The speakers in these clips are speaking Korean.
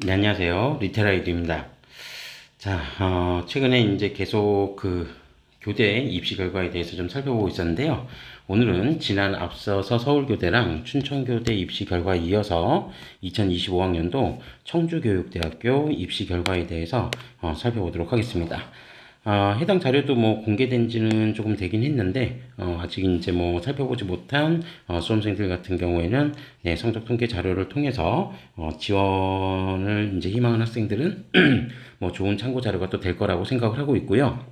네, 안녕하세요. 리테라이드입니다. 자, 최근에 이제 계속 교대 입시 결과에 대해서 좀 살펴보고 있었는데요. 오늘은 지난 앞서서 서울교대랑 춘천교대 입시 결과에 이어서 2025학년도 청주교육대학교 입시 결과에 대해서 살펴보도록 하겠습니다. 해당 자료도 뭐 공개된 지는 조금 되긴 했는데, 아직 이제 뭐 살펴보지 못한 수험생들 같은 경우에는 네, 성적 통계 자료를 통해서 지원을 이제 희망하는 학생들은 뭐 좋은 참고 자료가 또 될 거라고 생각을 하고 있고요.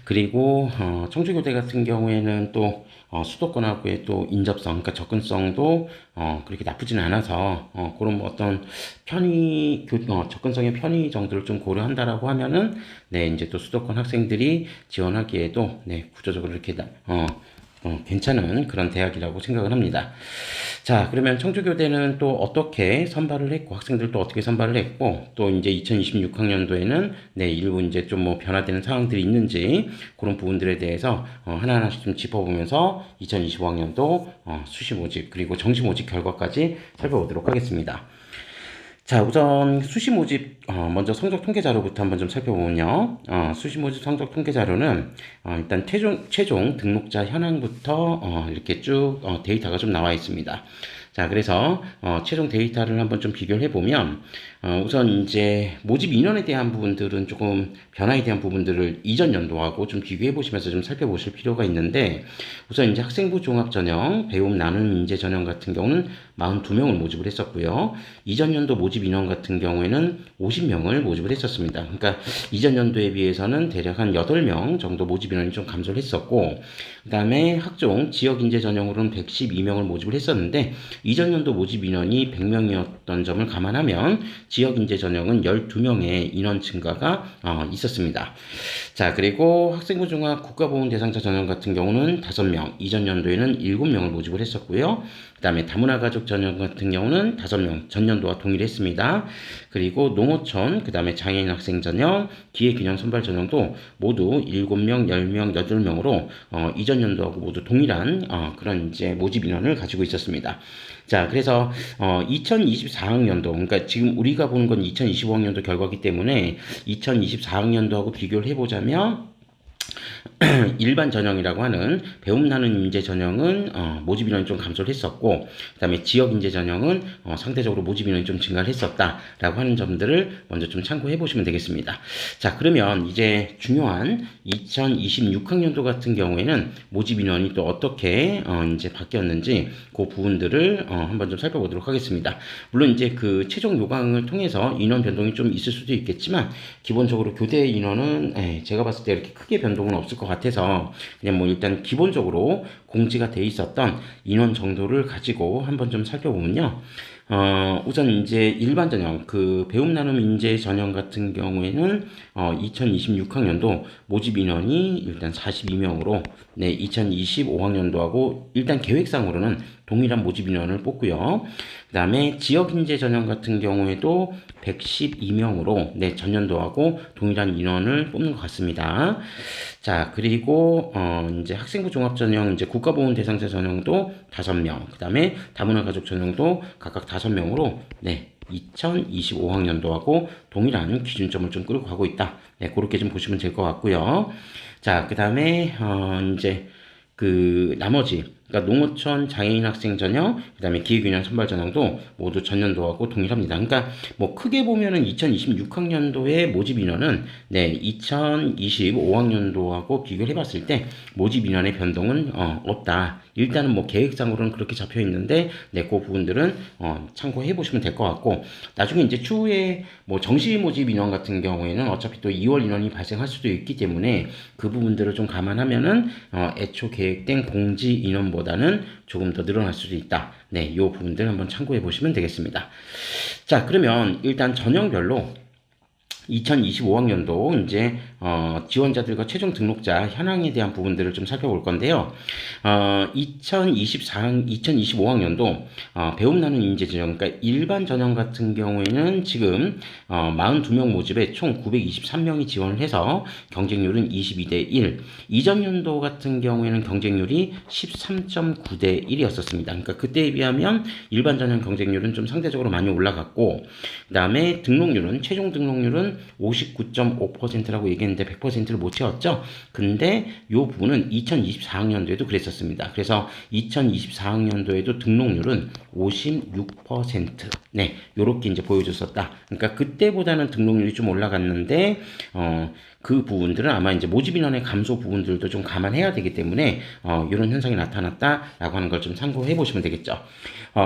그리고 청주교대 같은 경우에는 또 수도권하고의 또 인접성, 그러니까 접근성도 그렇게 나쁘진 않아서 그런 어떤 접근성의 편의 정도를 좀 고려한다라고 하면은 네 이제 또 수도권 학생들이 지원하기에도 네 구조적으로 이렇게 괜찮은 그런 대학이라고 생각을 합니다. 자, 그러면 청주교대는 또 어떻게 선발을 했고, 학생들도 어떻게 선발을 했고, 또 이제 2026학년도에는 네, 일부 이제 좀 뭐 변화되는 상황들이 있는지, 그런 부분들에 대해서 하나하나씩 좀 짚어보면서 2025학년도 수시 모집, 그리고 정시 모집 결과까지 살펴보도록 하겠습니다. 자, 우선 수시 모집 먼저 성적 통계 자료부터 한번 좀 살펴보면요. 수시 모집 성적 통계 자료는 일단 최종 등록자 현황부터 이렇게 쭉 데이터가 좀 나와 있습니다. 자, 그래서 최종 데이터를 한번 좀 비교를 해보면 우선 이제 모집 인원에 대한 부분들은 조금 변화에 대한 부분들을 이전 연도하고 좀 비교해 보시면서 좀 살펴보실 필요가 있는데 우선 이제 학생부 종합 전형, 배움 나눔 인재 전형 같은 경우는 42명을 모집을 했었고요. 이전 연도 모집 인원 같은 경우에는 50명을 모집을 했었습니다. 그러니까 이전 연도에 비해서는 대략 한 8명 정도 모집 인원이 좀 감소를 했었고 그 다음에 학종 지역 인재 전형으로는 112명을 모집을 했었는데 이전 연도 모집 인원이 100명이었던 점을 감안하면 지역 인재 전형은 12명의 인원 증가가 있었습니다. 자, 그리고 학생부 종합 국가보훈 대상자 전형 같은 경우는 5명, 이전 연도에는 7명을 모집을 했었고요. 그 다음에 다문화 가족 전형 같은 경우는 5명, 전년도와 동일했습니다. 그리고 농어촌, 그 다음에 장애인 학생 전형, 기회균형 선발 전형도 모두 7명, 10명, 8명으로 이전 연도하고 모두 동일한 그런 이제 모집 인원을 가지고 있었습니다. 자, 그래서 2024학년도, 그러니까 지금 우리가 보는 건 2025학년도 결과기 때문에 2024학년도하고 비교를 해보자면 일반 전형이라고 하는 배움 나는 인재 전형은 모집 인원이 좀 감소를 했었고 그다음에 지역 인재 전형은 상대적으로 모집 인원이 좀 증가를 했었다라고 하는 점들을 먼저 좀 참고해 보시면 되겠습니다. 자, 그러면 이제 중요한 2026학년도 같은 경우에는 모집 인원이 또 어떻게 이제 바뀌었는지 그 부분들을 한번 좀 살펴보도록 하겠습니다. 물론 이제 그 최종 요강을 통해서 인원 변동이 좀 있을 수도 있겠지만 기본적으로 교대 인원은 제가 봤을 때 이렇게 크게 변동은 없을 것 같아서 그냥 뭐 일단 기본적으로 공지가 돼 있었던 인원 정도를 가지고 한번 좀 살펴보면요. 우선 이제 일반 전형, 그 배움 나눔 인재 전형 같은 경우에는 2026학년도 모집 인원이 일단 42명으로 네, 2025학년도하고 일단 계획상으로는 동일한 모집 인원을 뽑고요. 그 다음에 지역 인재 전형 같은 경우에도 112명으로 네, 전년도하고 동일한 인원을 뽑는 것 같습니다. 자, 그리고 이제 학생부 종합 전형 이제 국가보훈 대상자 전형도 5명, 그 다음에 다문화 가족 전형도 각각 5명으로 네, 2025학년도하고 동일한 기준점을 좀 끌고 가고 있다. 네, 그렇게 좀 보시면 될 것 같고요. 자, 그 다음에 이제 그 나머지 그러니까 농어촌 장애인 학생 전형, 그다음에 기회균형 선발 전형도 모두 전년도하고 동일합니다. 그러니까 뭐 크게 보면은 2026학년도의 모집 인원은 네 2025학년도하고 비교를 해봤을 때 모집 인원의 변동은 없다. 일단은 뭐 계획상으로는 그렇게 잡혀 있는데 네 그 부분들은 참고해 보시면 될 것 같고 나중에 이제 추후에 뭐 정시 모집 인원 같은 경우에는 어차피 또 2월 인원이 발생할 수도 있기 때문에 그 부분들을 좀 감안하면은 애초 계획된 공지 인원보다는 조금 더 늘어날 수도 있다. 네, 이 부분들 한번 참고해 보시면 되겠습니다. 자, 그러면 일단 전형별로 2025학년도 이제 지원자들과 최종 등록자 현황에 대한 부분들을 좀 살펴볼 건데요. 2025학년도 배움 나눈 인재 전형, 그러니까 일반 전형 같은 경우에는 지금 42명 모집에 총 923명이 지원을 해서 경쟁률은 22대 1. 이전 연도 같은 경우에는 경쟁률이 13.9대 1이었었습니다. 그러니까 그때에 비하면 일반 전형 경쟁률은 좀 상대적으로 많이 올라갔고, 그 다음에 등록률은 최종 등록률은 59.5%라고 얘기했는데 100%를 못 채웠죠. 근데 이 부분은 2024학년도에도 그랬었습니다. 그래서 2024학년도에도 등록률은 56%. 네, 요렇게 이제 보여줬었다. 그러니까 그때보다는 등록률이 좀 올라갔는데, 그 부분들은 아마 이제 모집 인원의 감소 부분들도 좀 감안해야 되기 때문에, 이런 현상이 나타났다라고 하는 걸 좀 참고해 보시면 되겠죠.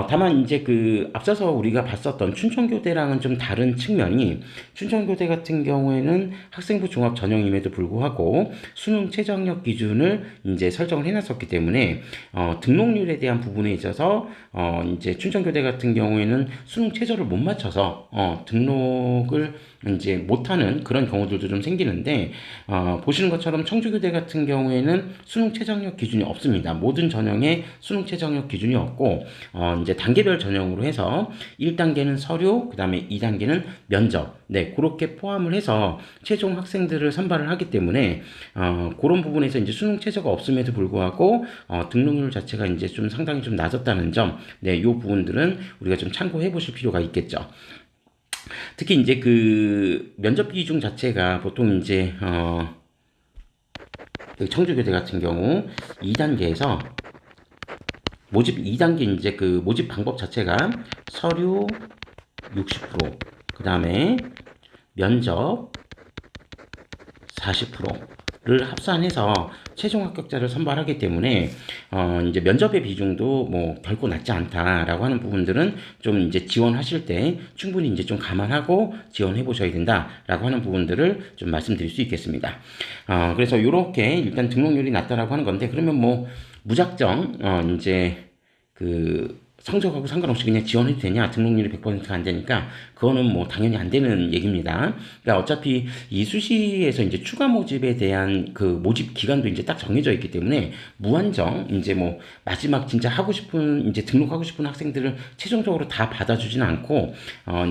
다만 이제 그 앞서서 우리가 봤었던 춘천교대랑은 좀 다른 측면이, 춘천교대 같은 경우에는 학생부 종합 전형임에도 불구하고 수능 최저학력 기준을 이제 설정을 해놨었기 때문에 등록률에 대한 부분에 있어서 이제 춘천교대 같은 경우에는 수능 최저를 못 맞춰서 등록을 이제 못하는 그런 경우들도 좀 생기는데, 보시는 것처럼 청주교대 같은 경우에는 수능 최저학력 기준이 없습니다. 모든 전형에 수능 최저학력 기준이 없고, 이제 단계별 전형으로 해서 1단계는 서류, 그 다음에 2단계는 면접, 네, 그렇게 포함을 해서 최종 학생들을 선발을 하기 때문에, 그런 부분에서 이제 수능 최저가 없음에도 불구하고, 등록률 자체가 이제 좀 상당히 좀 낮았다는 점, 네, 이 부분들은 우리가 좀 참고해 보실 필요가 있겠죠. 특히 이제 그 면접 비중 자체가 보통 이제 청주교대 같은 경우 2단계에서 모집 2단계 이제 그 모집 방법 자체가 서류 60%, 그 다음에 면접 40%를 합산해서 최종 합격자를 선발하기 때문에 이제 면접의 비중도 뭐 결코 낮지 않다라고 하는 부분들은 좀 이제 지원하실 때 충분히 이제 좀 감안하고 지원해 보셔야 된다라고 하는 부분들을 좀 말씀드릴 수 있겠습니다. 그래서 이렇게 일단 등록률이 낮다라고 하는 건데, 그러면 뭐 무작정 이제 그 성적하고 상관없이 그냥 지원해도 되냐? 등록률이 100%가 안 되니까 그거는 뭐 당연히 안 되는 얘기입니다. 그러니까 어차피 이 수시에서 이제 추가 모집에 대한 그 모집 기간도 이제 딱 정해져 있기 때문에 무한정 이제 뭐 마지막 진짜 하고 싶은 이제 등록하고 싶은 학생들을 최종적으로 다 받아주지는 않고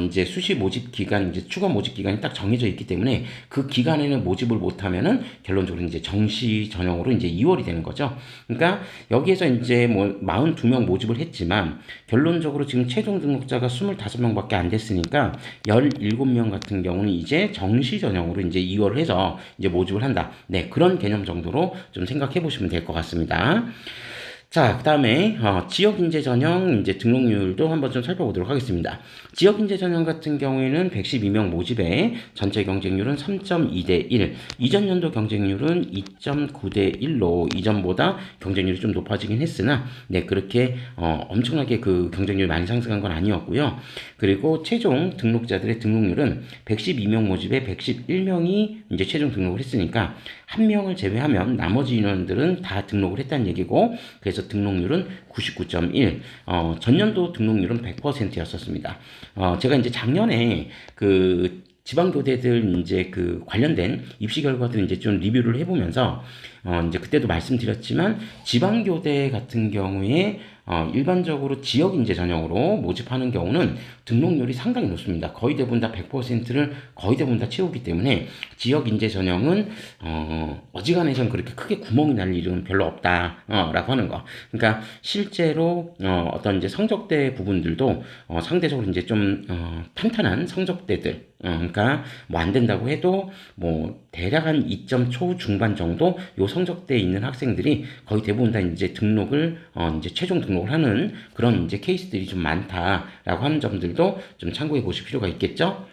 이제 수시 모집 기간 이제 추가 모집 기간이 딱 정해져 있기 때문에 그 기간에는 모집을 못하면은 결론적으로 이제 정시 전형으로 이제 2월이 되는 거죠. 그러니까 여기에서 이제 뭐 42명 모집을 했지만 결론적으로 지금 최종 등록자가 25명밖에 안 됐으니까 17명 같은 경우는 이제 정시 전형으로 이제 2월을 해서 이제 모집을 한다. 네, 그런 개념 정도로 좀 생각해 보시면 될 것 같습니다. 자, 그 다음에 지역인재 전형 이제 등록률도 한번 좀 살펴보도록 하겠습니다. 지역인재 전형 같은 경우에는 112명 모집에 전체 경쟁률은 3.2대 1, 이전 연도 경쟁률은 2.9대 1로 이전보다 경쟁률이 좀 높아지긴 했으나, 네, 그렇게 엄청나게 그 경쟁률이 많이 상승한 건 아니었고요. 그리고 최종 등록자들의 등록률은 112명 모집에 111명이 이제 최종 등록을 했으니까 한 명을 제외하면 나머지 인원들은 다 등록을 했다는 얘기고, 그래서 등록률은 99.1, 전년도 등록률은 100%였었습니다. 제가 이제 작년에 그 지방교대들 이제 그 관련된 입시 결과들 이제 좀 리뷰를 해보면서 이제 그때도 말씀드렸지만 지방교대 같은 경우에 일반적으로 지역인재 전형으로 모집하는 경우는 등록률이 상당히 높습니다. 거의 대부분 다 100%를 거의 대부분 다 채우기 때문에 지역인재 전형은 어지간해선 그렇게 크게 구멍이 날 일은 별로 없다라고 하는 거. 그러니까 실제로 어떤 이제 성적대 부분들도 상대적으로 이제 좀 탄탄한 성적대들, 그러니까 뭐 안 된다고 해도 뭐 대략 한 2점 초중반 정도 요 성적대에 있는 학생들이 거의 대부분 다 이제 등록을 이제 최종 등록을 하는 그런 이제 케이스들이 좀 많다라고 하는 점들도 좀 참고해 보실 필요가 있겠죠.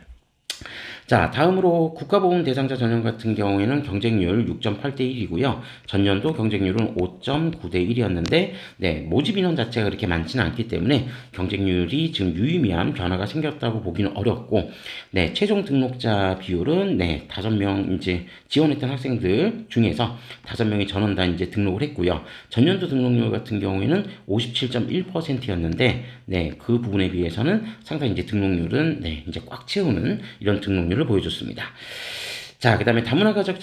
자, 다음으로 국가보훈 대상자 전형 같은 경우에는 경쟁률 6.8대 1이고요. 전년도 경쟁률은 5.9대 1이었는데, 네, 모집 인원 자체가 그렇게 많지는 않기 때문에 경쟁률이 지금 유의미한 변화가 생겼다고 보기는 어렵고, 네, 최종 등록자 비율은 네, 5명 이제 지원했던 학생들 중에서 5명이 전원 다 이제 등록을 했고요. 전년도 등록률 같은 경우에는 57.1%였는데, 네, 그 부분에 비해서는 상당히 이제 등록률은 네, 이제 꽉 채우는 이런 등록률 경쟁률을 보여줬습니다. 자, 그 다음에 다문화 가족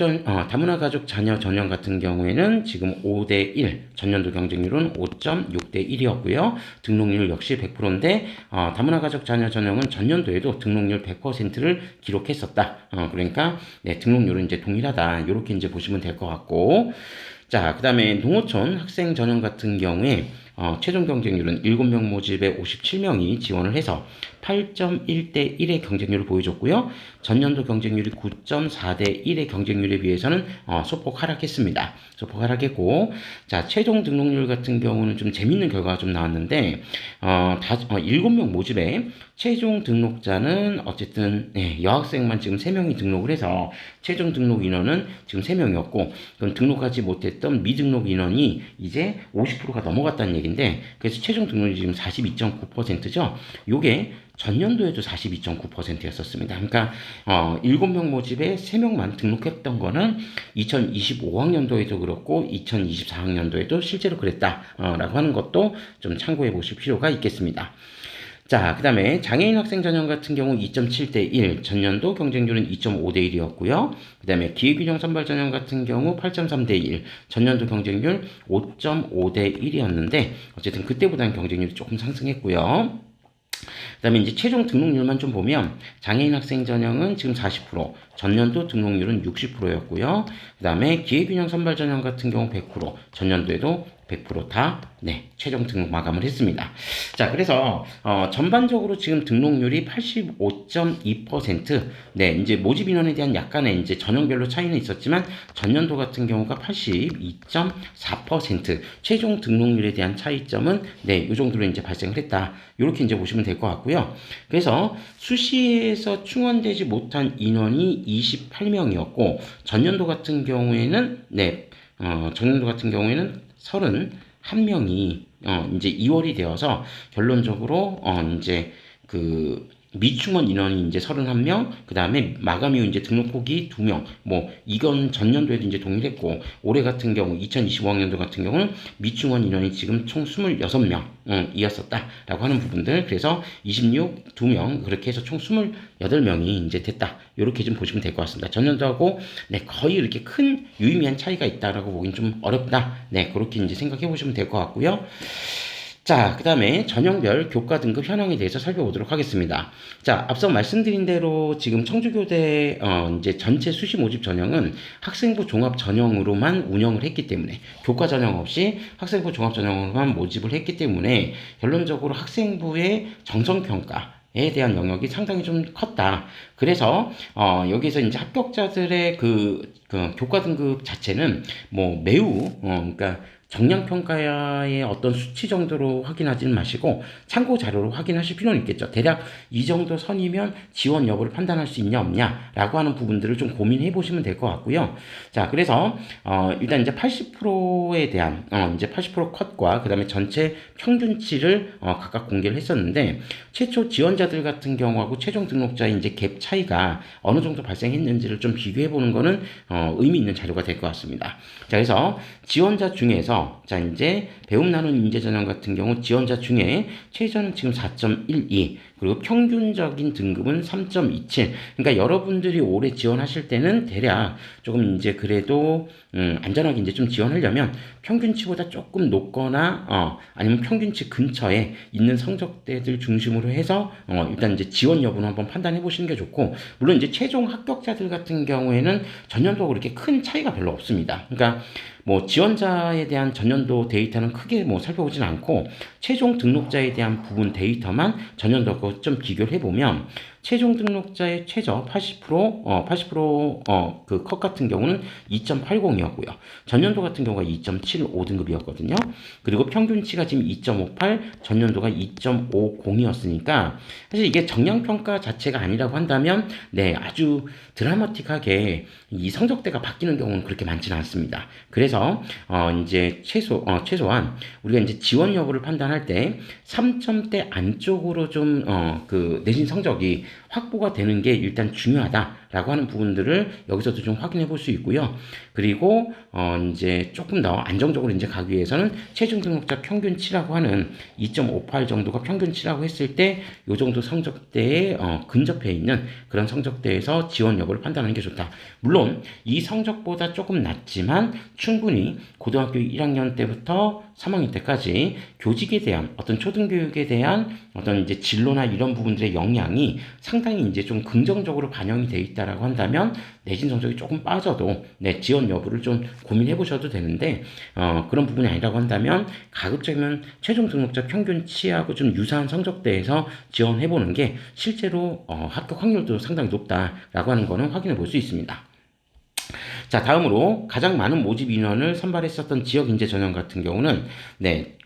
자녀 전형 같은 경우에는 지금 5대1, 전년도 경쟁률은 5.6대1이었고요. 등록률 역시 100%인데, 다문화 가족 자녀 전형은 전년도에도 등록률 100%를 기록했었다. 그러니까, 네, 등록률은 이제 동일하다. 이렇게 이제 보시면 될 것 같고, 자, 그 다음에 농어촌 학생 전형 같은 경우에 최종 경쟁률은 7명 모집에 57명이 지원을 해서 8.1대 1의 경쟁률을 보여줬고요. 전년도 경쟁률이 9.4대 1의 경쟁률에 비해서는 소폭 하락했습니다. 소폭 하락했고, 자, 최종 등록률 같은 경우는 좀 재밌는 결과가 좀 나왔는데, 7명 모집에 최종 등록자는 어쨌든 여학생만 지금 3명이 등록을 해서 최종 등록 인원은 지금 3명이었고, 그럼 등록하지 못했던 미등록 인원이 이제 50%가 넘어갔다는 얘기인데, 그래서 최종 등록률이 지금 42.9%죠. 요게 전년도에도 42.9%였었습니다. 그러니까 7명 모집에 3명만 등록했던 거는 2025학년도에도 그렇고 2024학년도에도 실제로 그랬다라고 하는 것도 좀 참고해 보실 필요가 있겠습니다. 자, 그 다음에 장애인 학생 전형 같은 경우 2.7대 1, 전년도 경쟁률은 2.5대 1이었고요. 그 다음에 기회균형 선발 전형 같은 경우 8.3대 1, 전년도 경쟁률 5.5대 1이었는데 어쨌든 그때보다는 경쟁률이 조금 상승했고요. 그 다음에 이제 최종 등록률만 좀 보면 장애인 학생 전형은 지금 40%, 전년도 등록률은 60%였고요. 그 다음에 기회균형 선발 전형 같은 경우 100%, 전년도에도 100% 최종 등록 마감을 했습니다. 자, 그래서 전반적으로 지금 등록률이 85.2%, 이제 모집 인원에 대한 약간의 이제 전형별로 차이는 있었지만 전년도 같은 경우가 82.4%, 최종 등록률에 대한 차이점은 이 정도로 이제 발생을 했다. 이렇게 이제 보시면 될 것 같고요. 그래서 수시에서 충원되지 못한 인원이 28명이었고 전년도 같은 경우에는 31명이 이제 2월이 되어서 결론적으로 이제 그 미충원 인원이 이제 31명, 그 다음에 마감 이후 이제 등록폭이 2명, 이건 전년도에도 이제 동일했고, 올해 같은 경우, 2025학년도 같은 경우는 미충원 인원이 지금 총 26명, 이었었다라고 하는 부분들, 그래서 26, 2명, 그렇게 해서 총 28명이 이제 됐다. 이렇게 좀 보시면 될 것 같습니다. 전년도하고, 거의 이렇게 큰 유의미한 차이가 있다라고 보기는 좀 어렵다. 그렇게 이제 생각해 보시면 될 것 같고요. 자, 그 다음에 전형별 교과 등급 현황에 대해서 살펴보도록 하겠습니다. 자, 앞서 말씀드린 대로 지금 청주교대 이제 전체 수시 모집 전형은 학생부 종합 전형으로만 운영을 했기 때문에 교과 전형 없이 학생부 종합 전형으로만 모집을 했기 때문에 결론적으로 학생부의 정성평가에 대한 영역이 상당히 좀 컸다. 그래서 여기서 이제 합격자들의 그 교과 등급 자체는 매우 그러니까 정량평가의 어떤 수치 정도로 확인하지는 마시고 참고 자료로 확인하실 필요는 있겠죠. 대략 이 정도 선이면 지원 여부를 판단할 수 있냐 없냐 라고 하는 부분들을 좀 고민해 보시면 될 것 같고요. 자, 그래서 일단 이제 80%에 대한 이제 80% 컷과 그 다음에 전체 평균치를 각각 공개를 했었는데 최초 지원자들 같은 경우하고 최종 등록자의 이제 갭 차이가 어느 정도 발생했는지를 좀 비교해 보는 거는 의미 있는 자료가 될 것 같습니다. 자, 그래서 지원자 중에서 자, 이제 배움 나눔 인재 전형 같은 경우 지원자 중에 최저는 지금 4.12, 그리고 평균적인 등급은 3.27. 그러니까 여러분들이 올해 지원하실 때는 대략 조금 이제 그래도 안전하게 이제 좀 지원하려면 평균치보다 조금 높거나 아니면 평균치 근처에 있는 성적대들 중심으로 해서 일단 이제 지원 여부는 한번 판단해 보시는 게 좋고, 물론 이제 최종 합격자들 같은 경우에는 전년도 그렇게 큰 차이가 별로 없습니다. 그러니까 지원자에 대한 전년도 데이터는 크게 살펴보진 않고 최종 등록자에 대한 부분 데이터만 전년도하고 좀 비교를 해보면 최종 등록자의 최저 80% 그 컷 같은 경우는 2.80이었고요. 전년도 같은 경우가 2.75등급이었거든요. 그리고 평균치가 지금 2.58, 전년도가 2.50이었으니까 사실 이게 정량평가 자체가 아니라고 한다면 아주 드라마틱하게 이 성적대가 바뀌는 경우는 그렇게 많지는 않습니다. 그래서 이제 최소한 우리가 이제 지원 여부를 판단할 때 3점대 안쪽으로 좀 그 내신 성적이 확보가 되는 게 일단 중요하다라고 있다라고 하는 부분들을 여기서도 좀 확인해 볼 수 있고요. 그리고 이제 조금 더 안정적으로 이제 가기 위해서는 최종 등록자 평균치라고 하는 2.58 정도가 평균치라고 했을 때 이 정도 성적대에 근접해 있는 그런 성적대에서 지원 여부를 판단하는 게 좋다. 물론 이 성적보다 조금 낮지만 충분히 고등학교 1학년 때부터 3학년 때까지 교직에 대한 어떤 초등교육에 대한 어떤 이제 진로나 이런 부분들의 영향이 상당히 이제 좀 긍정적으로 반영이 돼 있다라고 한다면 내신 성적이 조금 빠져도 지원 여부를 좀 고민해 보셔도 되는데 그런 부분이 아니라고 한다면 가급적이면 최종 등록자 평균치하고 좀 유사한 성적대에서 지원해 보는 게 실제로 합격 확률도 상당히 높다라고 하는 거는 확인해 볼 수 있습니다. 자, 다음으로 가장 많은 모집 인원을 선발했었던 지역 인재 전형 같은 경우는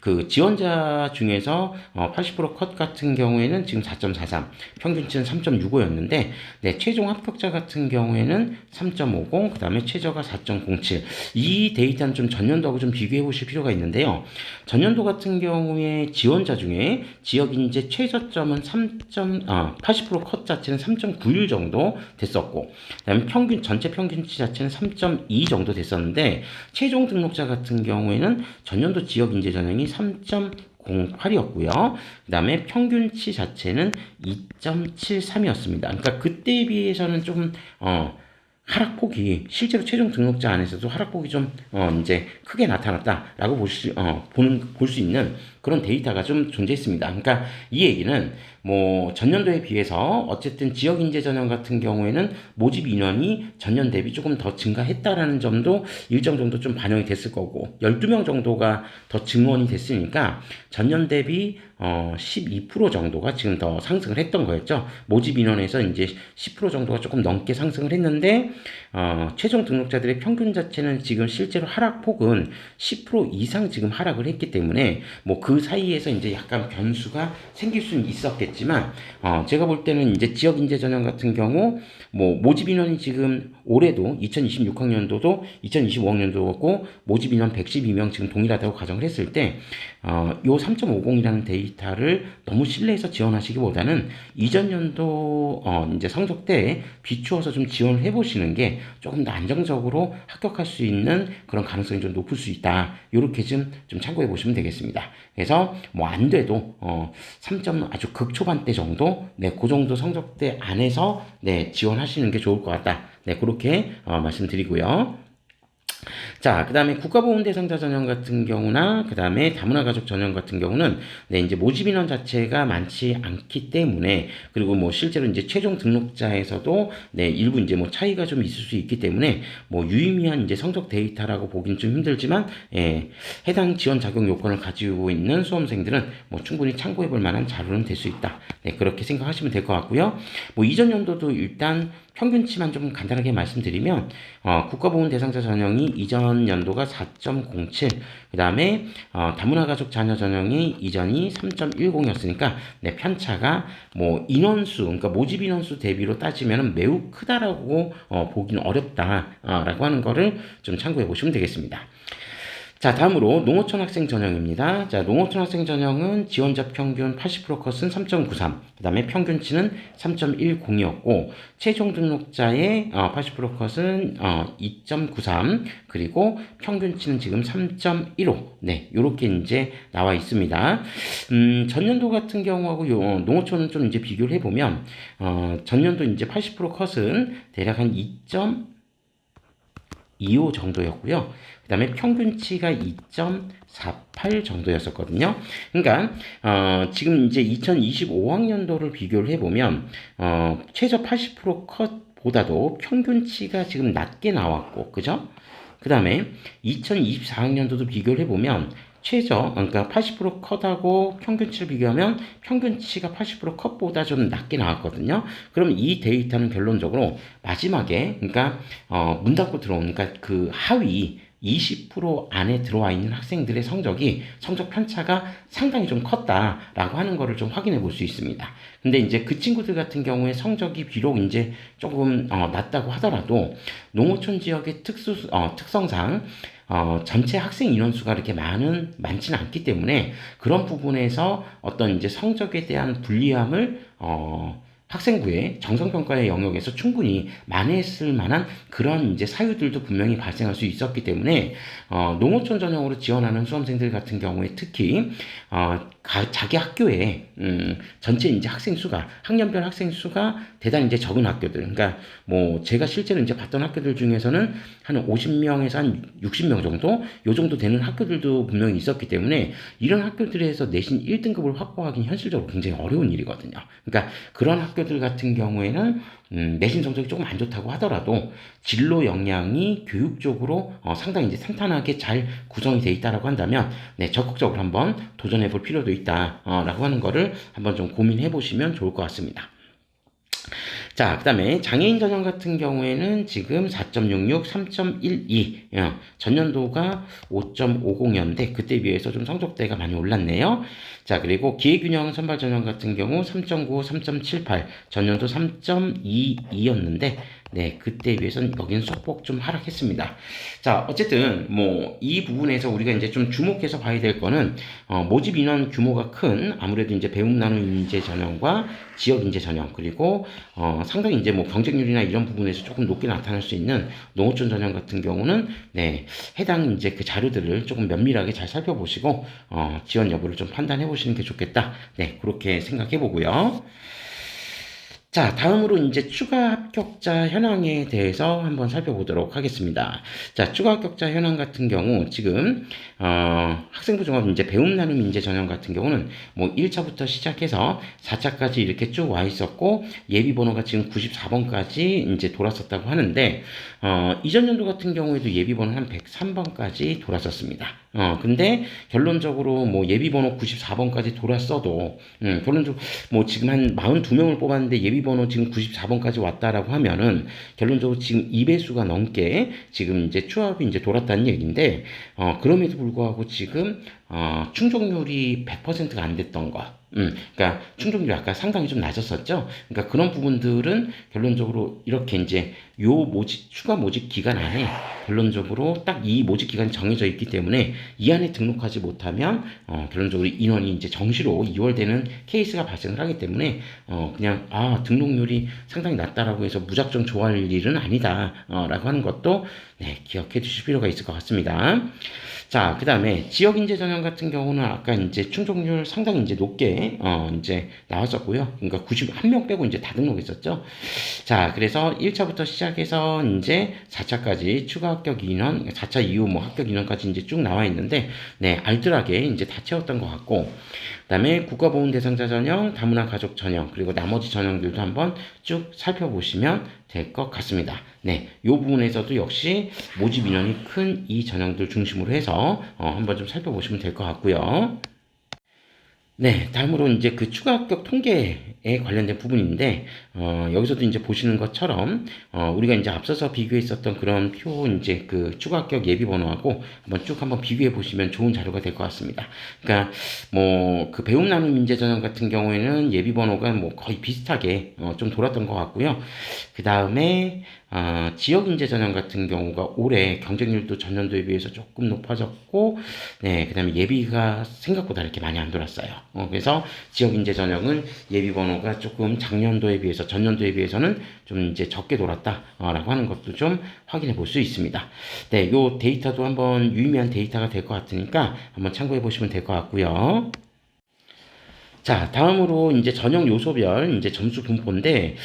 그 지원자 중에서 80%컷 같은 경우에는 지금 4.43, 평균치는 3.65였는데 최종 합격자 같은 경우에는 3.50, 그다음에 최저가 4.07. 이 데이터는 좀 전년도하고 좀 비교해 보실 필요가 있는데요. 전년도 같은 경우에 지원자 중에 지역 인재 최저점은 80%컷 자체는 3.91 정도 됐었고, 그다음에 전체 평균치 자체는 3.2 정도 됐었는데 최종 등록자 같은 경우에는 전년도 지역 인재 전형이 3.08이었고요. 그 다음에 평균치 자체는 2.73이었습니다. 그러니까 그때에 비해서는 좀 하락폭이 실제로 최종 등록자 안에서도 하락폭이 좀 이제 크게 나타났다라고 볼 수 있는 그런 데이터가 좀 존재했습니다. 그러니까 이 얘기는 뭐 전년도에 비해서 어쨌든 지역 인재 전형 같은 경우에는 모집 인원이 전년 대비 조금 더 증가했다라는 점도 일정 정도 좀 반영이 됐을 거고 12명 정도가 더 증원이 됐으니까 전년 대비 12% 정도가 지금 더 상승을 했던 거였죠. 모집 인원에서 이제 10% 정도가 조금 넘게 상승을 했는데 최종 등록자들의 평균 자체는 지금 실제로 하락폭은 10% 이상 지금 하락을 했기 때문에 뭐 그 사이에서 이제 약간 변수가 생길 수는 있었겠지만 제가 볼 때는 이제 지역 인재 전형 같은 경우 뭐 모집 인원이 지금 올해도 2026학년도도 2025학년도고 모집 인원 112명 지금 동일하다고 가정을 했을 때 요 3.50이라는 데이터를 너무 신뢰해서 지원하시기보다는 이전 연도 이제 성적대에 비추어서 좀 지원을 해보시는 게 조금 더 안정적으로 합격할 수 있는 그런 가능성이 좀 높을 수 있다. 이렇게 좀 참고해 보시면 되겠습니다. 그래서 뭐 안 돼도 3점 아주 극초반대 정도, 그 정도 성적대 안에서 지원하시는 게 좋을 것 같다. 그렇게 말씀드리고요. 자, 그 다음에 국가보훈 대상자 전형 같은 경우나, 그 다음에 다문화 가족 전형 같은 경우는, 이제 모집 인원 자체가 많지 않기 때문에, 그리고 뭐 실제로 이제 최종 등록자에서도, 일부 이제 뭐 차이가 좀 있을 수 있기 때문에, 뭐 유의미한 이제 성적 데이터라고 보기는 좀 힘들지만, 해당 지원 자격 요건을 가지고 있는 수험생들은 뭐 충분히 참고해 볼 만한 자료는 될 수 있다. 그렇게 생각하시면 될 것 같고요. 뭐 이전 연도도 일단 평균치만 좀 간단하게 말씀드리면 국가보훈 대상자 전형이 이전 연도가 4.07, 그 다음에 다문화 가족 자녀 전형이 이전이 3.10이었으니까 편차가 뭐 인원수, 그러니까 모집 인원수 대비로 따지면 매우 크다라고 보기는 어렵다라고 하는 거를 좀 참고해 보시면 되겠습니다. 자, 다음으로 농어촌 학생 전형입니다. 자, 농어촌 학생 전형은 지원자 평균 80% 컷은 3.93, 그 다음에 평균치는 3.10이었고, 최종 등록자의 80% 컷은 2.93, 그리고 평균치는 지금 3.15, 요렇게 이제 나와 있습니다. 전년도 같은 경우하고 농어촌은 좀 이제 비교를 해보면, 전년도 이제 80% 컷은 대략 한 2.25 정도였고요. 그 다음에 평균치가 2.48 정도였었거든요. 그러니까 지금 이제 2025학년도를 비교를 해보면 최저 80% 컷보다도 평균치가 지금 낮게 나왔고, 그죠? 그 다음에 2024학년도도 비교를 해보면 그러니까 80% 컷하고 평균치를 비교하면 평균치가 80% 컷보다 좀 낮게 나왔거든요. 그럼 이 데이터는 결론적으로 마지막에, 그러니까 문 닫고 들어온, 그러니까 그 하위 20% 안에 들어와 있는 학생들의 성적 편차가 상당히 좀 컸다라고 하는 거를 좀 확인해 볼 수 있습니다. 근데 이제 그 친구들 같은 경우에 성적이 비록 이제 조금 낮다고 하더라도 농어촌 지역의 특성상 전체 학생 인원수가 그렇게 많지는 않기 때문에 그런 부분에서 어떤 이제 성적에 대한 불리함을 학생부의 정성평가의 영역에서 충분히 만회했을 만한 그런 이제 사유들도 분명히 발생할 수 있었기 때문에 농어촌 전형으로 지원하는 수험생들 같은 경우에 특히 자기 학교에 전체 이제 학생 수가 학년별 학생 수가 대단히 이제 적은 학교들, 그러니까 뭐 제가 실제로 이제 봤던 학교들 중에서는 한 50명에서 한 60명 정도 요 정도 되는 학교들도 분명히 있었기 때문에 이런 학교들에서 내신 1등급을 확보하기는 현실적으로 굉장히 어려운 일이거든요. 그러니까 그런 학교들 같은 경우에는 내신 성적이 조금 안 좋다고 하더라도 진로 역량이 교육적으로 상당히 이제 탄탄하게 잘 구성이 돼 있다라고 한다면 적극적으로 한번 도전해 볼 필요도 있다라고 하는 거를 한번 좀 고민해 보시면 좋을 것 같습니다. 자, 그 다음에 장애인 전형 같은 경우에는 지금 4.66, 3.12, 전년도가 5.50이었는데 그때 비해서 좀 성적대가 많이 올랐네요. 자, 그리고 기회균형 선발 전형 같은 경우 3.95, 3.78, 전년도 3.22였는데 그때에 비해서는 여기는 소폭 좀 하락했습니다. 자, 어쨌든 뭐 이 부분에서 우리가 이제 좀 주목해서 봐야 될 거는 모집 인원 규모가 큰 아무래도 이제 배움 나눔 인재 전형과 지역 인재 전형 그리고 상당히 이제 뭐 경쟁률이나 이런 부분에서 조금 높게 나타날 수 있는 농어촌 전형 같은 경우는 해당 이제 그 자료들을 조금 면밀하게 잘 살펴보시고 지원 여부를 좀 판단해 보시는 게 좋겠다. 그렇게 생각해 보고요. 자, 다음으로 이제 추가 합격자 현황에 대해서 한번 살펴보도록 하겠습니다. 자, 추가 합격자 현황 같은 경우 지금 학생부 종합 이제 배움 나눔 인재 전형 같은 경우는 뭐 1차부터 시작해서 4차까지 이렇게 쭉 와 있었고 예비 번호가 지금 94번까지 이제 돌았었다고 하는데 이전 연도 같은 경우에도 예비 번호 한 103번까지 돌았었습니다. 근데 결론적으로 뭐 예비 번호 94번까지 돌았어도 결론적으로 뭐 지금 한 42명을 뽑았는데 예비 번호 지금 94번까지 왔다라고 하면은 결론적으로 지금 2배수가 넘게 지금 이제 추합이 이제 돌았다는 얘기인데 그럼에도 불구하고 지금 충족률이 100%가 안 됐던 거. 그러니까 충족률이 아까 상당히 좀 낮았었죠. 그러니까 그런 부분들은 결론적으로 이렇게 이제 요 모집 추가 모집 기간 안에 결론적으로 딱 이 모집 기간이 정해져 있기 때문에 이 안에 등록하지 못하면 결론적으로 인원이 이제 정시로 이월되는 케이스가 발생을 하기 때문에 그냥 등록률이 상당히 낮다라고 해서 무작정 좋아할 일은 아니다라고 하는 것도 기억해 두실 필요가 있을 것 같습니다. 자, 그 다음에 지역인재 전형 같은 경우는 아까 이제 충족률 상당히 이제 높게 이제 나왔었고요. 그러니까 91명 빼고 이제 다 등록했었죠. 자, 그래서 1차부터 시작해서 이제 4차까지 추가 합격 인원, 4차 이후 뭐 합격 인원까지 이제 쭉 나와 있는데, 알뜰하게 이제 다 채웠던 것 같고, 그다음에 국가보훈 대상자 전형, 다문화 가족 전형, 그리고 나머지 전형들도 한번 쭉 살펴보시면 될 것 같습니다. 이 부분에서도 역시 모집 인원이 큰 이 전형들 중심으로 해서 한번 좀 살펴보시면 될 것 같고요. 다음으로 이제 그 추가 합격 통계에 관련된 부분인데, 여기서도 이제 보시는 것처럼, 우리가 이제 앞서서 비교했었던 그런 표, 이제 그 추가 합격 예비 번호하고 한번 비교해 보시면 좋은 자료가 될 것 같습니다. 그러니까, 뭐, 그 배움 나눔 인재 전형 같은 경우에는 예비 번호가 뭐 거의 비슷하게, 좀 돌았던 것 같고요. 그 다음에, 지역 인재 전형 같은 경우가 올해 경쟁률도 전년도에 비해서 조금 높아졌고, 그 다음에 예비가 생각보다 이렇게 많이 안 돌았어요. 그래서 지역 인재 전형은 예비 번호가 조금 작년도에 비해서, 전년도에 비해서는 좀 이제 적게 돌았다라고 하는 것도 좀 확인해 볼 수 있습니다. 요 데이터도 한번 유의미한 데이터가 될 것 같으니까 한번 참고해 보시면 될 것 같고요. 자, 다음으로 이제 전형 요소별 이제 점수 분포인데,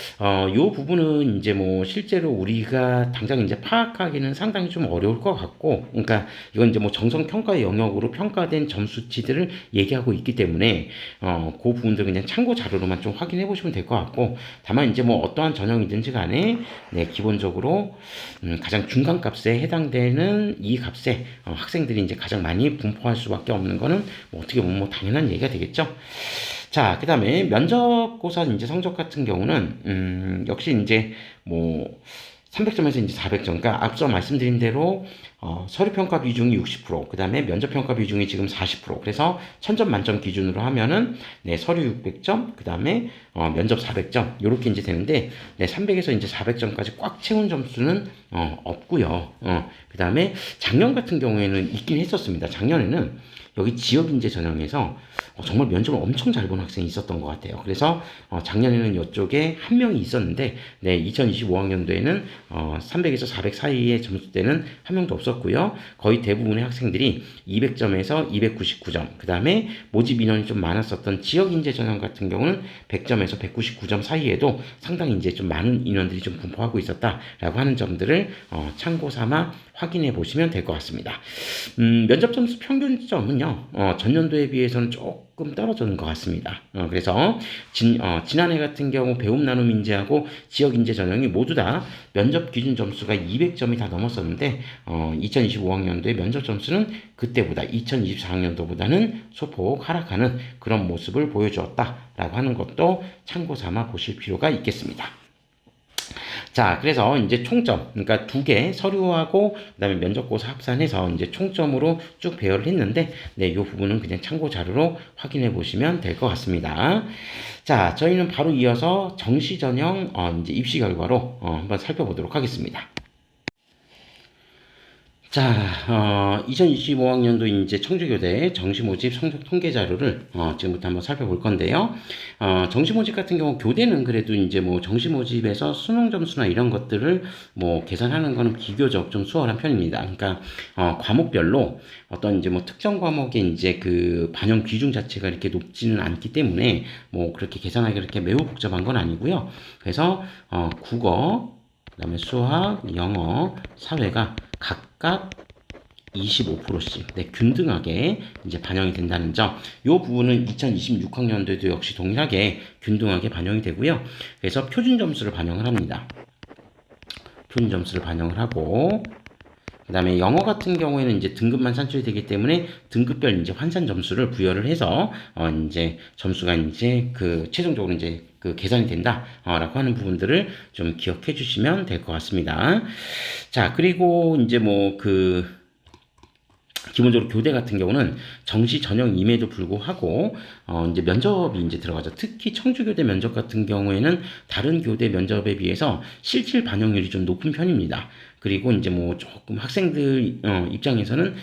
요 부분은 이제 뭐 실제로 우리가 당장 이제 파악하기는 상당히 좀 어려울 것 같고, 그러니까 이건 이제 뭐 정성 평가의 영역으로 평가된 점수치들을 얘기하고 있기 때문에, 그 부분들 그냥 참고 자료로만 좀 확인해 보시면 될 것 같고, 다만 이제 뭐 어떠한 전형이든지 간에, 기본적으로, 가장 중간값에 해당되는 이 값에 학생들이 이제 가장 많이 분포할 수밖에 없는 거는 뭐 어떻게 보면 뭐 당연한 얘기가 되겠죠. 자, 그 다음에 면접고사 이제 성적 같은 경우는, 역시 이제 뭐, 300점에서 이제 400점. 그러니까 앞서 말씀드린 대로, 서류평가 비중이 60%, 그 다음에 면접평가 비중이 지금 40%. 그래서 1000점 만점 기준으로 하면은, 서류 600점, 그 다음에, 면접 400점. 요렇게 이제 되는데, 300에서 이제 400점까지 꽉 채운 점수는, 없고요. 그 다음에 작년 같은 경우에는 있긴 했었습니다. 작년에는 여기 지역인재 전형에서 정말 면접을 엄청 잘 본 학생이 있었던 것 같아요. 그래서 작년에는 이쪽에 한 명이 있었는데, 네, 2025학년도에는 300에서 400 사이의 점수대는 한 명도 없었고요. 거의 대부분의 학생들이 200점에서 299점, 그 다음에 모집 인원이 좀 많았었던 지역인재 전형 같은 경우는 100점에서 199점 사이에도 상당히 이제 좀 많은 인원들이 좀 분포하고 있었다라고 하는 점들을 참고 삼아 확인해 보시면 될 것 같습니다. 면접 점수 평균점은요, 전년도에 비해서는 조금 떨어지는 것 같습니다. 그래서 지난해 같은 경우 배움 나눔 인재하고 지역 인재 전형이 모두 다 면접 기준 점수가 200점이 다 넘었었는데 2025학년도의 면접 점수는 그때보다 2024학년도보다는 소폭 하락하는 그런 모습을 보여주었다라고 하는 것도 참고 삼아 보실 필요가 있겠습니다. 자, 그래서 이제 총점, 그러니까 두 개 서류하고 그다음에 면접고사 합산해서 이제 총점으로 쭉 배열을 했는데, 네, 이 부분은 그냥 참고 자료로 확인해 보시면 될 것 같습니다. 자, 저희는 바로 이어서 정시 전형 이제 입시 결과로 한번 살펴보도록 하겠습니다. 자, 2025학년도 이제 청주교대 정시모집 성적 통계 자료를 지금부터 한번 살펴볼 건데요. 정시모집 같은 경우 교대는 그래도 이제 뭐 정시모집에서 수능 점수나 이런 것들을 뭐 계산하는 거는 비교적 좀 수월한 편입니다. 그러니까 과목별로 어떤 이제 뭐 특정 과목의 이제 그 반영 비중 자체가 이렇게 높지는 않기 때문에 뭐 그렇게 계산하기 그렇게 매우 복잡한 건 아니고요. 그래서 국어, 그다음에 수학, 영어, 사회가 각각 25%씩 네, 균등하게 이제 반영이 된다는 점. 이 부분은 2026학년도에도 역시 동일하게 균등하게 반영이 되고요. 그래서 표준 점수를 반영을 합니다. 표준 점수를 반영을 하고, 그 다음에 영어 같은 경우에는 이제 등급만 산출이 되기 때문에 등급별 이제 환산 점수를 부여를 해서 이제 점수가 이제 그 최종적으로 이제 그 계산이 된다 라고 하는 부분들을 좀 기억해 주시면 될 것 같습니다. 자, 그리고 이제 뭐 그 기본적으로 교대 같은 경우는 정시 전형임에도 불구하고 이제 면접이 이제 들어가죠. 특히 청주교대 면접 같은 경우에는 다른 교대 면접에 비해서 실질 반영률이 좀 높은 편입니다. 그리고 이제 뭐 조금 학생들 입장에서는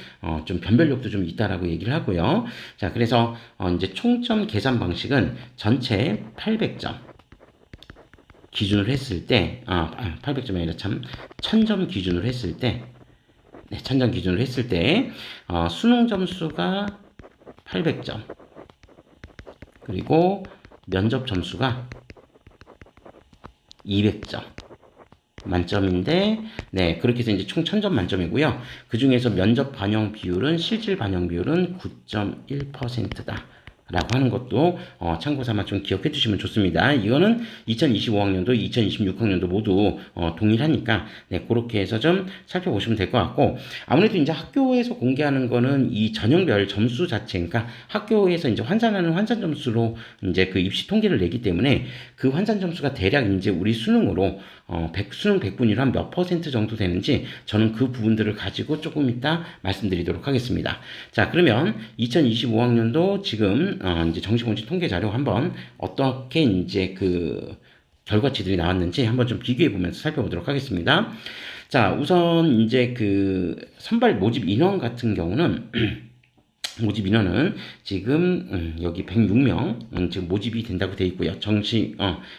좀 변별력도 좀 있다라고 얘기를 하고요. 자, 그래서 이제 총점 계산 방식은 전체 800점 기준으로 했을 때, 800점이 아니라 참 1000점 기준으로 했을 때, 네, 1000점 기준으로 했을 때 수능 점수가 800점, 그리고 면접 점수가 200점 만점인데, 네, 그렇게 해서 이제 총 1000점 만점이고요. 그 중에서 면접 반영 비율은, 실질 반영 비율은 9.1%다. 라고 하는 것도 참고 삼아 좀 기억해 주시면 좋습니다. 이거는 2025학년도, 2026학년도 모두 동일하니까 네, 그렇게 해서 좀 살펴보시면 될 것 같고, 아무래도 이제 학교에서 공개하는 거는 이 전형별 점수 자체, 그러니까 학교에서 이제 환산하는 환산 점수로 이제 그 입시 통계를 내기 때문에 그 환산 점수가 대략 이제 우리 수능으로 수능 100분위로 한 몇 퍼센트 정도 되는지 저는 그 부분들을 가지고 조금 이따 말씀드리도록 하겠습니다. 자, 그러면 2025학년도 지금 이제 정시공시 통계 자료 한번 어떻게 이제 그 결과치들이 나왔는지 한번 좀 비교해 보면서 살펴보도록 하겠습니다. 자, 우선 이제 그 선발 모집 인원 같은 경우는 모집 인원은 지금 여기 106명 지금 모집이 된다고 되어 있고요. 정시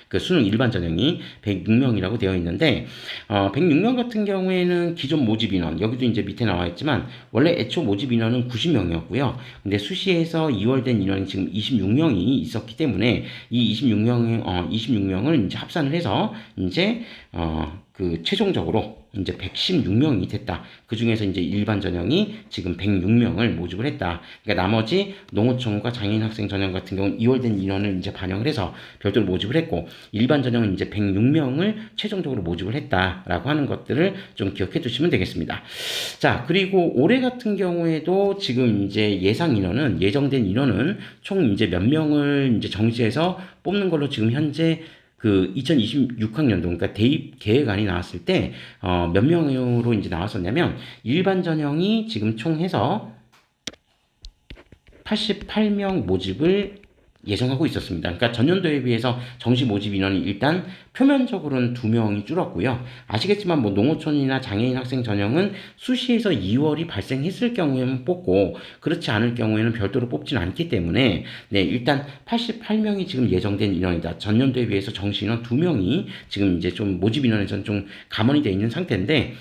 그 수능 일반 전형이 106명이라고 되어 있는데 106명 같은 경우에는 기존 모집 인원 여기도 이제 밑에 나와 있지만 원래 애초 모집 인원은 90명이었고요. 근데 수시에서 2월된 인원이 지금 26명이 있었기 때문에 이 26명을 이제 합산을 해서 이제 그 최종적으로 이제 116명이 됐다. 그 중에서 이제 일반 전형이 지금 106명을 모집을 했다. 그러니까 나머지 농어촌과 장애인 학생 전형 같은 경우는 2월된 인원을 이제 반영을 해서 별도로 모집을 했고, 일반 전형은 이제 106명을 최종적으로 모집을 했다라고 하는 것들을 좀 기억해 두시면 되겠습니다. 자, 그리고 올해 같은 경우에도 지금 이제 예정된 인원은 총 이제 몇 명을 이제 정시해서 뽑는 걸로 지금 현재 그 2026학년도, 그러니까 대입 계획안이 나왔을 때, 몇 명으로 이제 나왔었냐면, 일반 전형이 지금 총 해서 88명 모집을 예정하고 있었습니다. 그러니까 전년도에 비해서 정시 모집 인원이 일단 표면적으로는 2명이 줄었고요. 아시겠지만 뭐 농어촌이나 장애인 학생 전형은 수시에서 2월이 발생했을 경우에는 뽑고 그렇지 않을 경우에는 별도로 뽑지는 않기 때문에 네, 일단 88명이 지금 예정된 인원이다. 전년도에 비해서 정시 인원 2명이 지금 이제 좀 모집 인원에서는 좀 감원이 되어 있는 상태인데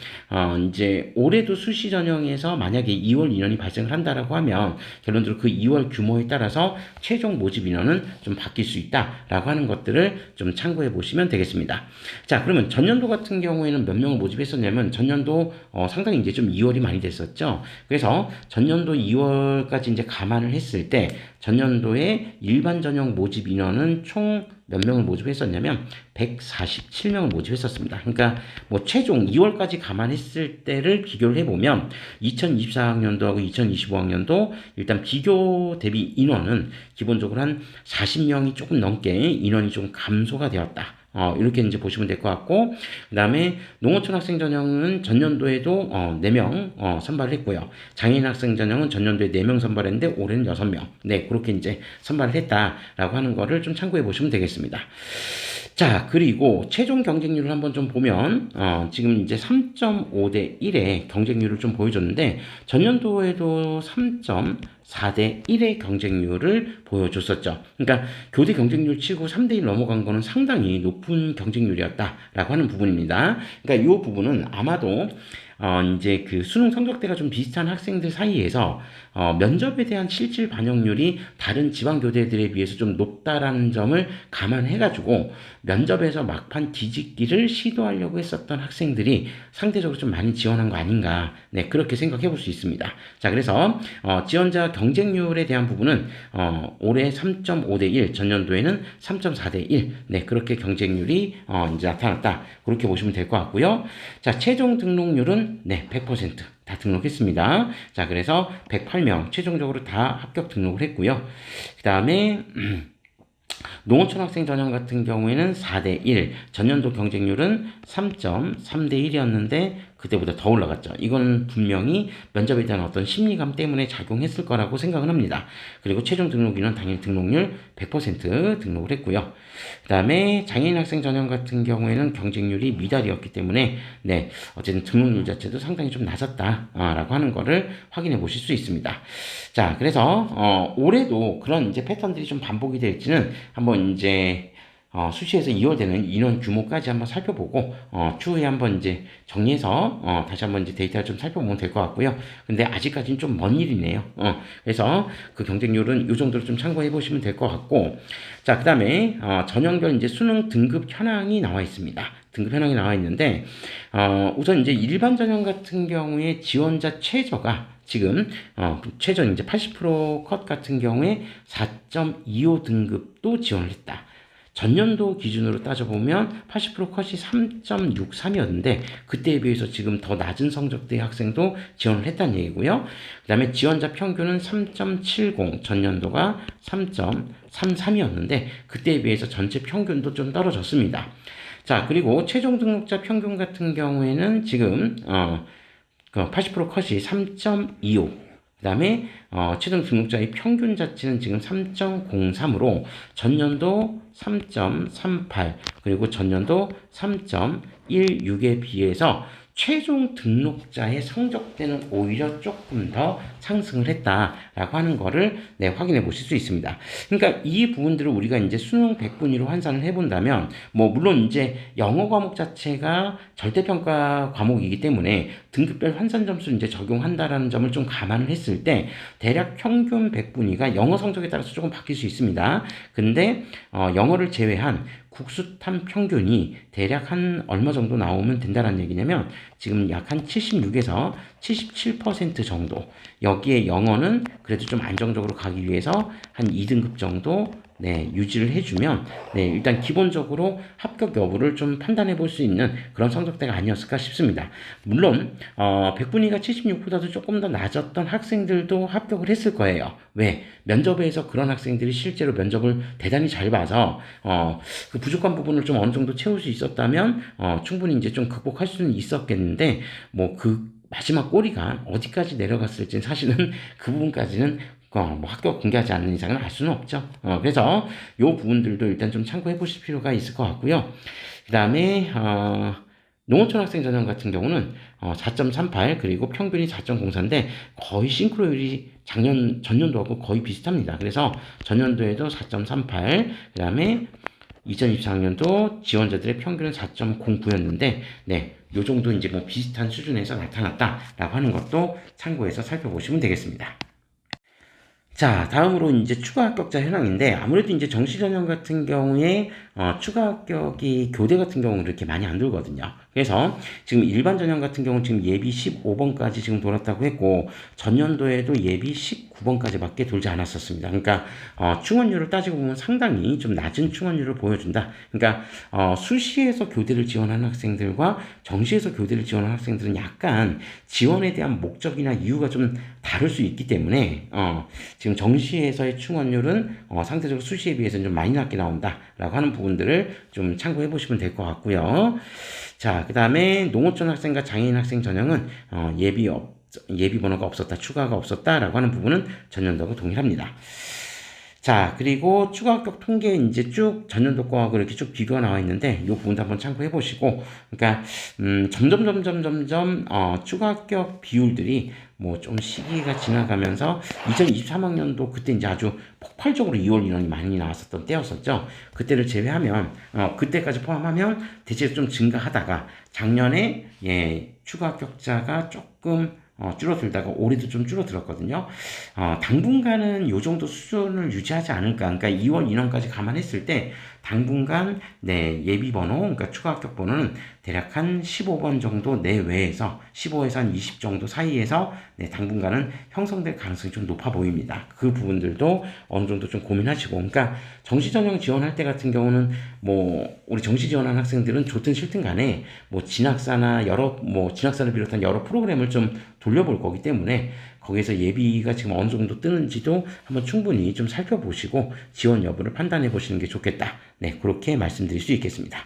이제 올해도 수시 전형에서 만약에 2월 인원이 발생을 한다라고 하면 결론적으로 그 2월 규모에 따라서 최종 모집 인원은 좀 바뀔 수 있다라고 하는 것들을 좀 참고해 보시면 되겠습니다. 자, 그러면 전년도 같은 경우에는 몇 명을 모집했었냐면 전년도 상당히 이제 좀 2월이 많이 됐었죠. 그래서 전년도 2월까지 이제 감안을 했을 때 전년도에 일반 전형 모집 인원은 총 몇 명을 모집했었냐면 147명을 모집했었습니다. 그러니까 뭐 최종 2월까지 감안했을 때를 비교를 해보면 2024학년도하고 2025학년도 일단 비교 대비 인원은 기본적으로 한 40명이 조금 넘게 인원이 좀 감소가 되었다. 이렇게 이제 보시면 될 것 같고, 그 다음에 농어촌 학생 전형은 전년도에도 4명 선발을 했고요. 장애인 학생 전형은 전년도에 4명 선발했는데 올해는 6명. 네, 그렇게 이제 선발을 했다라고 하는 거를 좀 참고해 보시면 되겠습니다. 자, 그리고 최종 경쟁률을 한번 좀 보면 지금 이제 3.5대 1의 경쟁률을 좀 보여줬는데 전년도에도 3.4대 1의 경쟁률을 보여줬었죠. 그러니까 교대 경쟁률 치고 3대 1 넘어간 거는 상당히 높은 경쟁률이었다라고 하는 부분입니다. 그러니까 이 부분은 아마도 이제 그 수능 성적대가 좀 비슷한 학생들 사이에서 면접에 대한 실질 반영률이 다른 지방 교대들에 비해서 좀 높다라는 점을 감안해가지고 면접에서 막판 뒤집기를 시도하려고 했었던 학생들이 상대적으로 좀 많이 지원한 거 아닌가, 네, 그렇게 생각해 볼 수 있습니다. 자, 그래서 지원자 경쟁률에 대한 부분은 올해 3.5대 1, 전년도에는 3.4대 1, 네, 그렇게 경쟁률이 이제 나타났다. 그렇게 보시면 될 것 같고요. 자, 최종 등록률은 네, 100%다 등록했습니다. 자, 그래서 108명 최종적으로 다 합격 등록을 했고요. 그 다음에 농어촌 학생 전형 같은 경우에는 4대 1, 전년도 경쟁률은 3.3대 1이었는데 그때보다 더 올라갔죠. 이건 분명히 면접에 대한 어떤 심리감 때문에 작용했을 거라고 생각을 합니다. 그리고 최종 등록인은 당연히 등록률 100% 등록을 했고요. 그 다음에 장애인 학생 전형 같은 경우에는 경쟁률이 미달이었기 때문에 네, 어쨌든 등록률 자체도 상당히 좀 낮았다라고 하는 거를 확인해 보실 수 있습니다. 자, 그래서 올해도 그런 이제 패턴들이 좀 반복이 될지는 한번 이제 수시에서 2월 되는 인원 규모까지 한번 살펴보고 추후에 한번 이제 정리해서 다시 한번 이제 데이터를 좀 살펴보면 될 것 같고요. 근데 아직까지는 좀 먼 일이네요. 그래서 그 경쟁률은 이 정도로 좀 참고해 보시면 될 것 같고, 자, 그 다음에 전형별 이제 수능 등급 현황이 나와 있습니다. 등급 현황이 나와 있는데 우선 이제 일반 전형 같은 경우에 지원자 최저가 지금 최저 이제 80%컷 같은 경우에 4.25 등급도 지원을 했다. 전년도 기준으로 따져보면 80% 컷이 3.63이었는데 그때에 비해서 지금 더 낮은 성적대의 학생도 지원을 했다는 얘기고요. 그 다음에 지원자 평균은 3.70, 전년도가 3.33이었는데 그때에 비해서 전체 평균도 좀 떨어졌습니다. 자, 그리고 최종 등록자 평균 같은 경우에는 지금 80% 컷이 3.25, 그 다음에 최종 등록자의 평균 자체는 지금 3.03으로 전년도 3.38 그리고 전년도 3.16에 비해서 최종 등록자의 성적대는 오히려 조금 더 상승을 했다라고 하는 거를 네, 확인해 보실 수 있습니다. 그러니까 이 부분들을 우리가 이제 수능 100분위로 환산을 해본다면 뭐 물론 이제 영어 과목 자체가 절대평가 과목이기 때문에 등급별 환산 점수를 이제 적용한다라는 점을 좀 감안을 했을 때 대략 평균 100분위가 영어 성적에 따라서 조금 바뀔 수 있습니다. 근데 영어를 제외한 국수탐 평균이 대략 한 얼마 정도 나오면 된다는 얘기냐면 지금 약 한 76에서 77% 정도, 여기에 영어는 그래도 좀 안정적으로 가기 위해서 한 2등급 정도 네, 유지를 해주면 네, 일단 기본적으로 합격 여부를 좀 판단해 볼 수 있는 그런 성적대가 아니었을까 싶습니다. 물론 100분위가 76보다도 조금 더 낮았던 학생들도 합격을 했을 거예요. 왜? 면접에서 그런 학생들이 실제로 면접을 대단히 잘 봐서 그 부족한 부분을 좀 어느 정도 채울 수 있었다면 충분히 이제 좀 극복할 수는 있었겠는데 뭐 그 마지막 꼬리가 어디까지 내려갔을지는 사실은 그 부분까지는 뭐 학교 공개하지 않는 이상은 알 수는 없죠. 그래서 요 부분들도 일단 좀 참고해 보실 필요가 있을 것 같고요. 그 다음에 농어촌 학생 전형 같은 경우는 4.38 그리고 평균이 4.04인데 거의 싱크로율이 전년도하고 거의 비슷합니다. 그래서 전년도에도 4.38, 그 다음에 2024학년도 지원자들의 평균은 4.09였는데, 네, 요 정도 이제 뭐 비슷한 수준에서 나타났다라고 하는 것도 참고해서 살펴보시면 되겠습니다. 자, 다음으로 이제 추가 합격자 현황인데, 아무래도 이제 정시 전형 같은 경우에 추가 합격이 교대 같은 경우는 그렇게 많이 안 들거든요. 그래서 지금 일반 전형 같은 경우는 지금 예비 15번까지 지금 돌았다고 했고, 전년도에도 예비 19번까지밖에 돌지 않았었습니다. 그러니까 충원율을 따지고 보면 상당히 좀 낮은 충원율을 보여준다. 그러니까 수시에서 교대를 지원하는 학생들과 정시에서 교대를 지원하는 학생들은 약간 지원에 대한 목적이나 이유가 좀 다를 수 있기 때문에 지금 정시에서의 충원율은 상대적으로 수시에 비해서는 좀 많이 낮게 나온다라고 하는 부분들을 좀 참고해 보시면 될 것 같고요. 자, 그 다음에 농어촌 학생과 장애인 학생 전형은 예비 번호가 없었다, 추가가 없었다라고 하는 부분은 전년도하고 동일합니다. 자, 그리고 추가 합격 통계 이제 쭉 전년도 거하고 이렇게 쭉 비교가 나와 있는데 이 부분도 한번 참고해 보시고, 그러니까 점점 추가 합격 비율들이 뭐 좀 시기가 지나가면서 2023학년도 그때 이제 아주 폭발적으로 2월 인원이 많이 나왔었던 때였었죠. 그때를 제외하면 그때까지 포함하면 대체로 좀 증가하다가 작년에 추가 합격자가 조금 줄어들다가 올해도 좀 줄어들었거든요. 당분간은 요 정도 수준을 유지하지 않을까. 그러니까 2월 인원까지 감안했을 때 당분간 예비 번호, 그러니까 추가 합격 번호는 대략 한 15번 정도 내외에서 15에서 한 20 정도 사이에서 당분간은 형성될 가능성이 좀 높아 보입니다. 그 부분들도 어느 정도 좀 고민하시고, 그러니까 정시 전형 지원할 때 같은 경우는 우리 정시 지원한 학생들은 좋든 싫든 간에 진학사나 진학사를 비롯한 여러 프로그램을 좀 돌려볼 거기 때문에 거기에서 예비가 지금 어느 정도 뜨는지도 한번 충분히 좀 살펴보시고 지원 여부를 판단해 보시는 게 좋겠다. 네, 그렇게 말씀드릴 수 있겠습니다.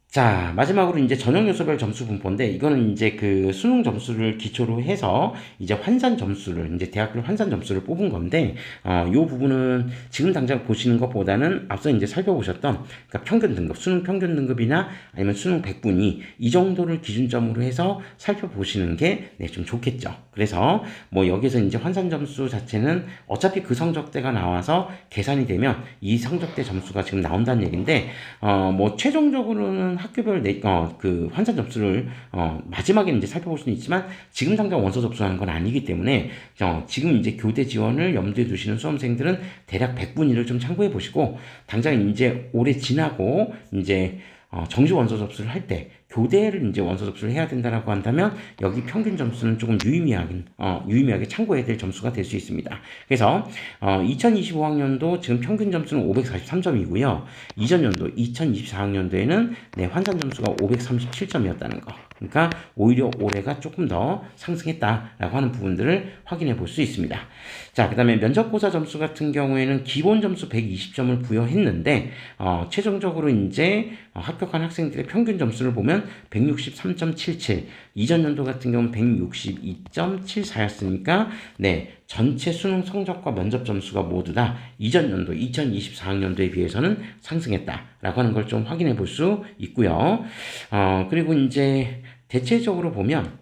자, 마지막으로 이제 전형 요소별 점수 분포인데, 이거는 이제 그 수능 점수를 기초로 해서 이제 환산 점수를, 이제 대학교 환산 점수를 뽑은 건데, 요 부분은 지금 당장 보시는 것보다는 앞서 이제 살펴보셨던, 그러니까 평균 등급, 수능 평균 등급이나 아니면 수능 100분위, 이 정도를 기준점으로 해서 살펴보시는 게, 좀 좋겠죠. 그래서 여기서 이제 환산 점수 자체는 어차피 그 성적대가 나와서 계산이 되면 이 성적대 점수가 지금 나온다는 얘기인데, 최종적으로는 학교별 그 환산 점수를 마지막에 이제 살펴볼 수는 있지만 지금 당장 원서 접수하는 건 아니기 때문에 지금 이제 교대 지원을 염두에 두시는 수험생들은 대략 100분위를 좀 참고해 보시고, 당장 이제 올해 지나고 이제 정시 원서 접수를 할 때 교대를 이제 원서 접수를 해야 된다라고 한다면 여기 평균 점수는 조금 유의미하게 참고해야 될 점수가 될 수 있습니다. 그래서 2025학년도 지금 평균 점수는 543점이고요. 이전 연도 2024학년도에는 환산 점수가 537점이었다는 거. 그러니까 오히려 올해가 조금 더 상승했다라고 하는 부분들을 확인해 볼 수 있습니다. 자, 그 다음에 면접고사 점수 같은 경우에는 기본 점수 120점을 부여했는데 최종적으로 이제 합격한 학생들의 평균 점수를 보면 163.77, 이전 연도 같은 경우는 162.74였으니까 전체 수능 성적과 면접 점수가 모두 다 이전 연도 2024학년도에 비해서는 상승했다라고 하는 걸 좀 확인해 볼 수 있고요. 그리고 이제 대체적으로 보면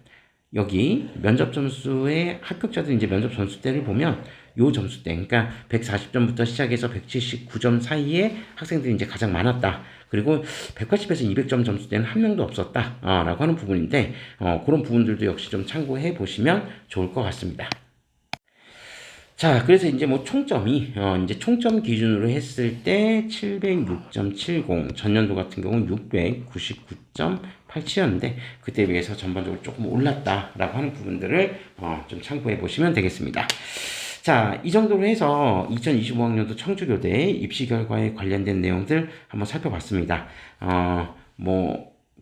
여기 면접 점수의 합격자들 이제 면접 점수대를 보면 요 점수대, 그러니까 140점부터 시작해서 179점 사이에 학생들이 이제 가장 많았다. 그리고 180에서 200점 점수대는 한 명도 없었다. 라고 하는 부분인데, 그런 부분들도 역시 좀 참고해 보시면 좋을 것 같습니다. 자, 그래서 이제 총점이, 이제 총점 기준으로 했을 때 706.70, 전년도 같은 경우는 699.87였는데, 그때에 비해서 전반적으로 조금 올랐다라고 하는 부분들을 좀 참고해 보시면 되겠습니다. 자, 이 정도로 해서 2025학년도 청주교대 입시 결과에 관련된 내용들 한번 살펴봤습니다.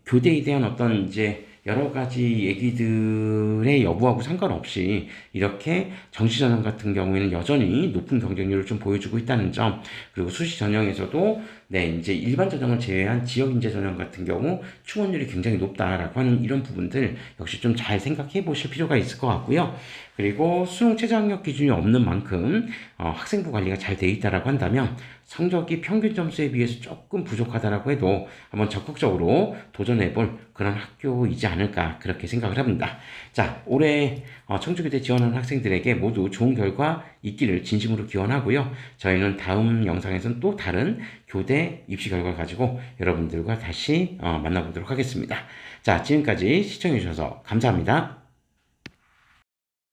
교대에 대한 어떤 이제 여러 가지 얘기들의 여부하고 상관없이 이렇게 정시 전형 같은 경우에는 여전히 높은 경쟁률을 좀 보여주고 있다는 점, 그리고 수시 전형에서도 네, 이제 일반 전형을 제외한 지역 인재 전형 같은 경우 충원율이 굉장히 높다라고 하는 이런 부분들 역시 좀 잘 생각해 보실 필요가 있을 것 같고요. 그리고 수능 최저학력 기준이 없는 만큼 학생부 관리가 잘 돼 있다라고 한다면 성적이 평균 점수에 비해서 조금 부족하다라고 해도 한번 적극적으로 도전해 볼 그런 학교이지 않을까 그렇게 생각을 합니다. 자, 올해 청주교대 지원하는 학생들에게 모두 좋은 결과 있기를 진심으로 기원하고요. 저희는 다음 영상에서는 또 다른 교대 입시 결과 가지고 여러분들과 다시 만나보도록 하겠습니다. 자, 지금까지 시청해 주셔서 감사합니다.